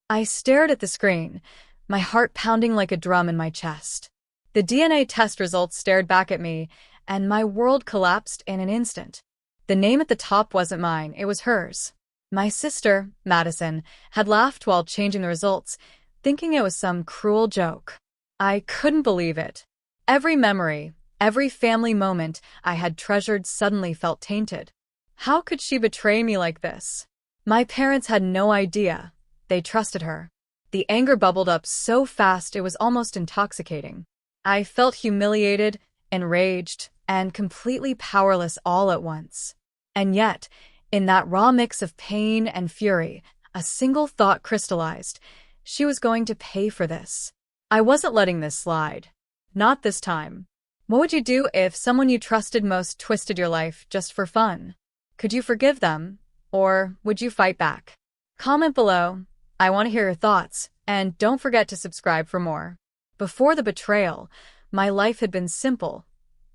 I stared at the screen, my heart pounding like a drum in my chest. The DNA test results stared back at me, and my world collapsed in an instant. The name at the top wasn't mine, it was hers. My sister, Madison, had laughed while changing the results, thinking it was some cruel joke. I couldn't believe it. Every memory, every family moment I had treasured suddenly felt tainted. How could she betray me like this? My parents had no idea. They trusted her. The anger bubbled up so fast it was almost intoxicating. I felt humiliated, enraged, and completely powerless all at once. And yet, in that raw mix of pain and fury, a single thought crystallized. She was going to pay for this. I wasn't letting this slide. Not this time. What would you do if someone you trusted most twisted your life just for fun? Could you forgive them? Or would you fight back? Comment below. I want to hear your thoughts, and don't forget to subscribe for more. Before the betrayal, my life had been simple,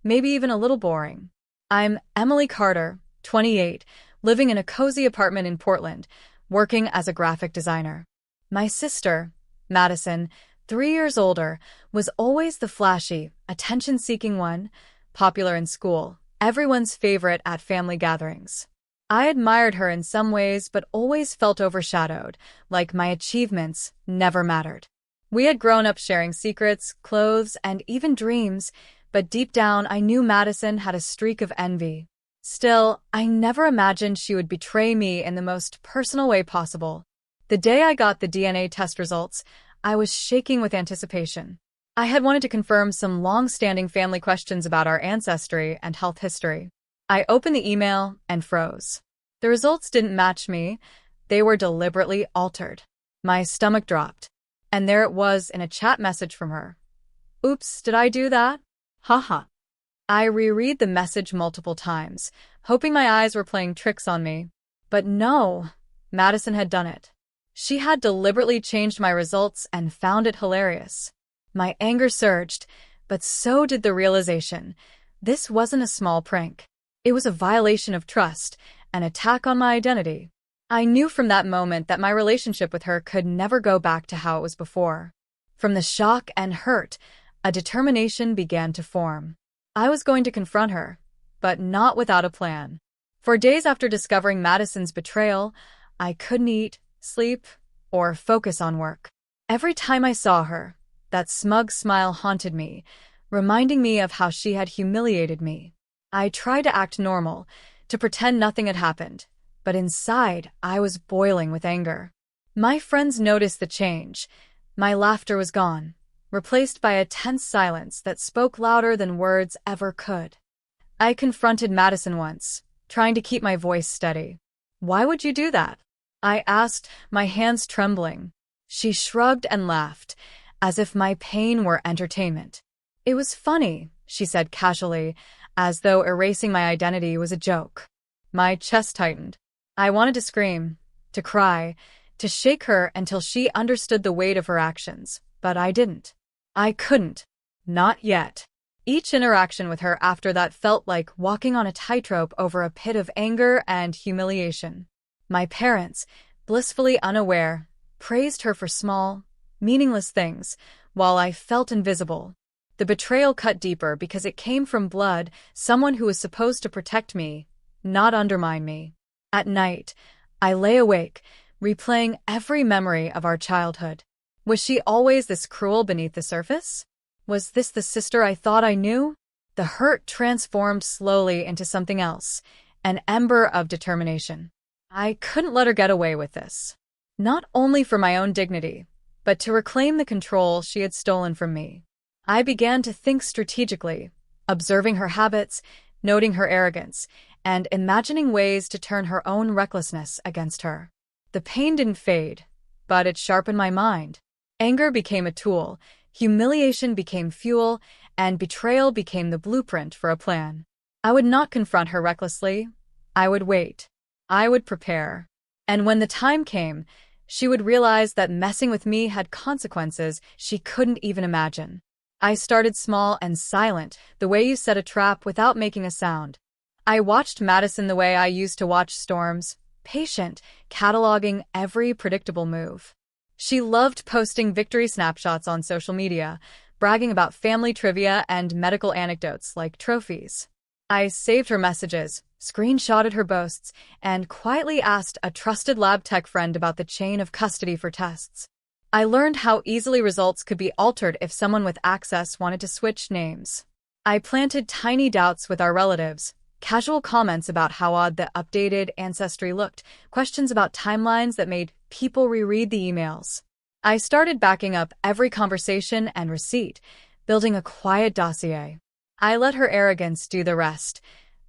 maybe even a little boring. I'm Emily Carter, 28, living in a cozy apartment in Portland, working as a graphic designer. My sister, Madison, 3 years older, was always the flashy, attention-seeking one, popular in school, everyone's favorite at family gatherings. I admired her in some ways but always felt overshadowed, like my achievements never mattered. We had grown up sharing secrets, clothes, and even dreams, but deep down I knew Madison had a streak of envy. Still, I never imagined she would betray me in the most personal way possible. The day I got the DNA test results, I was shaking with anticipation. I had wanted to confirm some long-standing family questions about our ancestry and health history. I opened the email and froze. The results didn't match me. They were deliberately altered. My stomach dropped. And there it was in a chat message from her. Oops, did I do that? Haha. I reread the message multiple times, hoping my eyes were playing tricks on me. But no, Madison had done it. She had deliberately changed my results and found it hilarious. My anger surged, but so did the realization. This wasn't a small prank. It was a violation of trust, an attack on my identity. I knew from that moment that my relationship with her could never go back to how it was before. From the shock and hurt, a determination began to form. I was going to confront her, but not without a plan. For days after discovering Madison's betrayal, I couldn't eat, sleep, or focus on work. Every time I saw her, that smug smile haunted me, reminding me of how she had humiliated me. I tried to act normal, to pretend nothing had happened, but inside I was boiling with anger. My friends noticed the change. My laughter was gone, replaced by a tense silence that spoke louder than words ever could. I confronted Madison once, trying to keep my voice steady. "Why would you do that?" I asked, my hands trembling. She shrugged and laughed, as if my pain were entertainment. "It was funny," she said casually, as though erasing my identity was a joke. My chest tightened. I wanted to scream, to cry, to shake her until she understood the weight of her actions, but I didn't. I couldn't. Not yet. Each interaction with her after that felt like walking on a tightrope over a pit of anger and humiliation. My parents, blissfully unaware, praised her for small, meaningless things, while I felt invisible. The betrayal cut deeper because it came from blood, someone who was supposed to protect me, not undermine me. At night, I lay awake, replaying every memory of our childhood. Was she always this cruel beneath the surface? Was this the sister I thought I knew? The hurt transformed slowly into something else, an ember of determination. I couldn't let her get away with this. Not only for my own dignity, but to reclaim the control she had stolen from me. I began to think strategically, observing her habits, noting her arrogance, and imagining ways to turn her own recklessness against her. The pain didn't fade, but it sharpened my mind. Anger became a tool, humiliation became fuel, and betrayal became the blueprint for a plan. I would not confront her recklessly. I would wait. I would prepare. And when the time came, she would realize that messing with me had consequences she couldn't even imagine. I started small and silent, the way you set a trap without making a sound. I watched Madison the way I used to watch storms, patient, cataloging every predictable move. She loved posting victory snapshots on social media, bragging about family trivia and medical anecdotes like trophies. I saved her messages, screenshotted her boasts, and quietly asked a trusted lab tech friend about the chain of custody for tests. I learned how easily results could be altered if someone with access wanted to switch names. I planted tiny doubts with our relatives, casual comments about how odd the updated ancestry looked, questions about timelines that made people reread the emails. I started backing up every conversation and receipt, building a quiet dossier. I let her arrogance do the rest.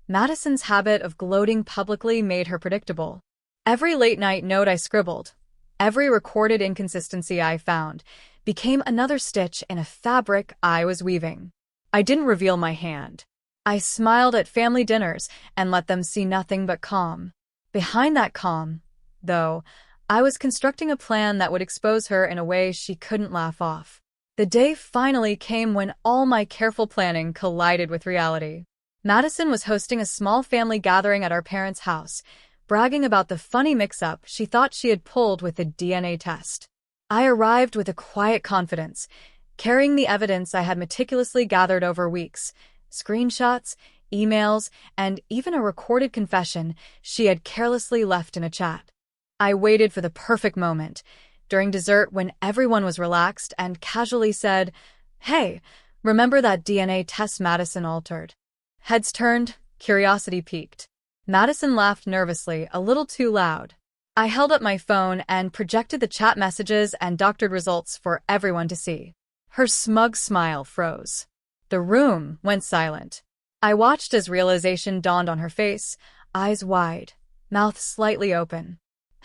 Madison's habit of gloating publicly made her predictable. Every late-night note I scribbled, every recorded inconsistency I found, became another stitch in a fabric I was weaving. I didn't reveal my hand. I smiled at family dinners and let them see nothing but calm. Behind that calm, though, I was constructing a plan that would expose her in a way she couldn't laugh off. The day finally came when all my careful planning collided with reality. Madison was hosting a small family gathering at our parents' house, bragging about the funny mix-up she thought she had pulled with the DNA test. I arrived with a quiet confidence, carrying the evidence I had meticulously gathered over weeks, screenshots, emails, and even a recorded confession she had carelessly left in a chat. I waited for the perfect moment, during dessert when everyone was relaxed, and casually said, "Hey, remember that DNA test Madison altered?" Heads turned, curiosity peaked. Madison laughed nervously, a little too loud. I held up my phone and projected the chat messages and doctored results for everyone to see. Her smug smile froze. The room went silent. I watched as realization dawned on her face, eyes wide, mouth slightly open.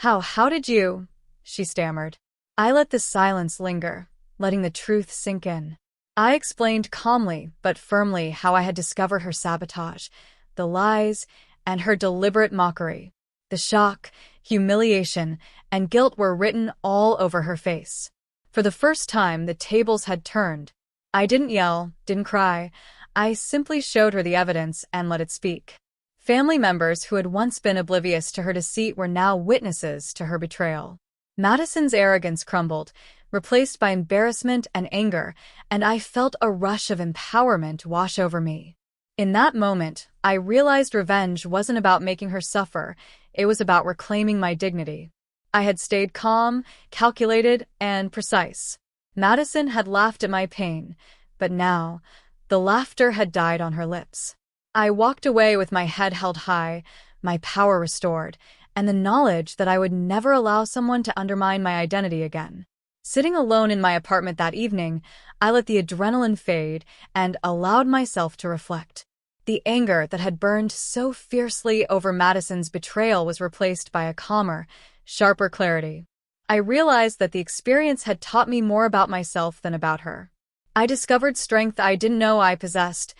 How did you?" she stammered. I let the silence linger, letting the truth sink in. I explained calmly but firmly how I had discovered her sabotage, the lies, and her deliberate mockery. The shock, humiliation, and guilt were written all over her face. For the first time, the tables had turned. I didn't yell, didn't cry. I simply showed her the evidence and let it speak. Family members who had once been oblivious to her deceit were now witnesses to her betrayal. Madison's arrogance crumbled, replaced by embarrassment and anger, and I felt a rush of empowerment wash over me. In that moment, I realized revenge wasn't about making her suffer, it was about reclaiming my dignity. I had stayed calm, calculated, and precise. Madison had laughed at my pain, but now, the laughter had died on her lips. I walked away with my head held high, my power restored, and the knowledge that I would never allow someone to undermine my identity again. Sitting alone in my apartment that evening, I let the adrenaline fade and allowed myself to reflect. The anger that had burned so fiercely over Madison's betrayal was replaced by a calmer, sharper clarity. I realized that the experience had taught me more about myself than about her. I discovered strength I didn't know I possessed,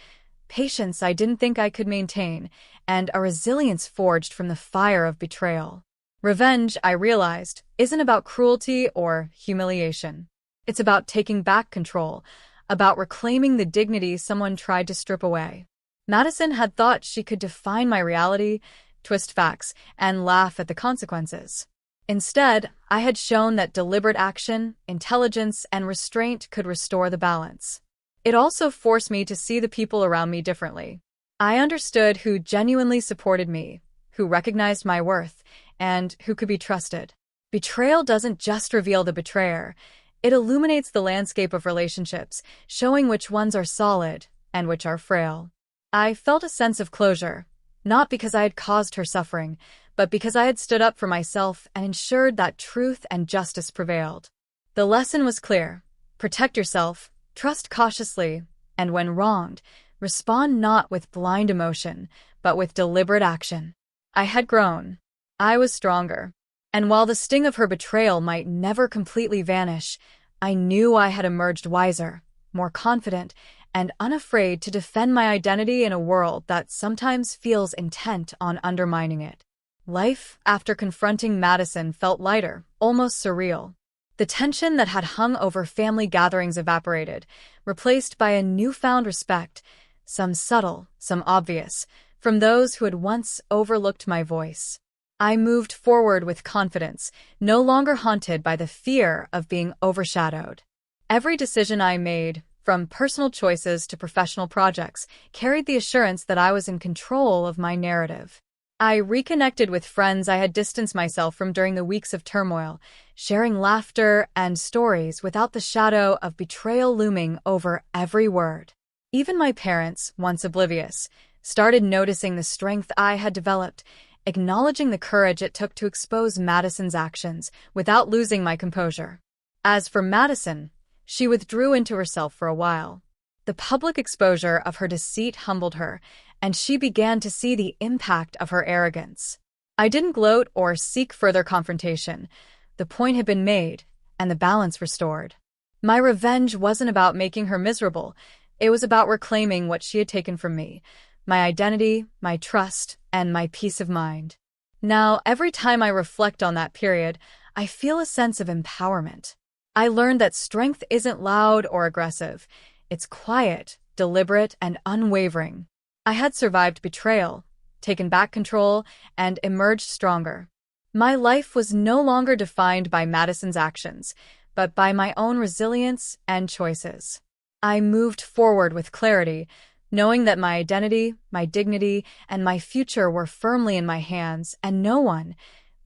patience I didn't think I could maintain, and a resilience forged from the fire of betrayal. Revenge, I realized, isn't about cruelty or humiliation. It's about taking back control, about reclaiming the dignity someone tried to strip away. Madison had thought she could define my reality, twist facts, and laugh at the consequences. Instead, I had shown that deliberate action, intelligence, and restraint could restore the balance. It also forced me to see the people around me differently. I understood who genuinely supported me, who recognized my worth, and who could be trusted. Betrayal doesn't just reveal the betrayer, it illuminates the landscape of relationships, showing which ones are solid and which are frail. I felt a sense of closure, not because I had caused her suffering, but because I had stood up for myself and ensured that truth and justice prevailed. The lesson was clear: protect yourself, trust cautiously, and when wronged, respond not with blind emotion, but with deliberate action. I had grown. I was stronger. And while the sting of her betrayal might never completely vanish, I knew I had emerged wiser, more confident, and unafraid to defend my identity in a world that sometimes feels intent on undermining it. Life, after confronting Madison, felt lighter, almost surreal. The tension that had hung over family gatherings evaporated, replaced by a newfound respect, some subtle, some obvious, from those who had once overlooked my voice. I moved forward with confidence, no longer haunted by the fear of being overshadowed. Every decision I made, from personal choices to professional projects, carried the assurance that I was in control of my narrative. I reconnected with friends I had distanced myself from during the weeks of turmoil, sharing laughter and stories without the shadow of betrayal looming over every word. Even my parents, once oblivious, started noticing the strength I had developed, acknowledging the courage it took to expose Madison's actions without losing my composure. As for Madison, she withdrew into herself for a while. The public exposure of her deceit humbled her, and she began to see the impact of her arrogance. I didn't gloat or seek further confrontation. The point had been made, and the balance restored. My revenge wasn't about making her miserable. It was about reclaiming what she had taken from me, my identity, my trust, and my peace of mind. Now, every time I reflect on that period, I feel a sense of empowerment. I learned that strength isn't loud or aggressive. It's quiet, deliberate, and unwavering. I had survived betrayal, taken back control, and emerged stronger. My life was no longer defined by Madison's actions, but by my own resilience and choices. I moved forward with clarity, knowing that my identity, my dignity, and my future were firmly in my hands, and no one,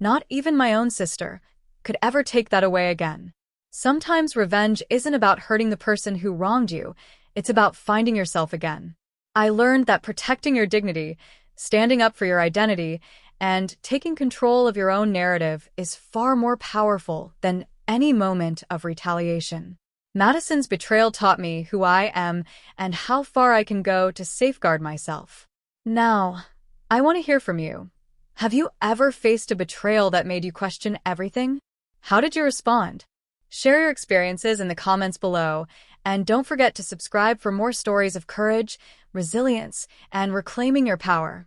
not even my own sister, could ever take that away again. Sometimes revenge isn't about hurting the person who wronged you, it's about finding yourself again. I learned that protecting your dignity, standing up for your identity, and taking control of your own narrative is far more powerful than any moment of retaliation. Madison's betrayal taught me who I am and how far I can go to safeguard myself. Now, I want to hear from you. Have you ever faced a betrayal that made you question everything? How did you respond? Share your experiences in the comments below, and don't forget to subscribe for more stories of courage, resilience, and reclaiming your power.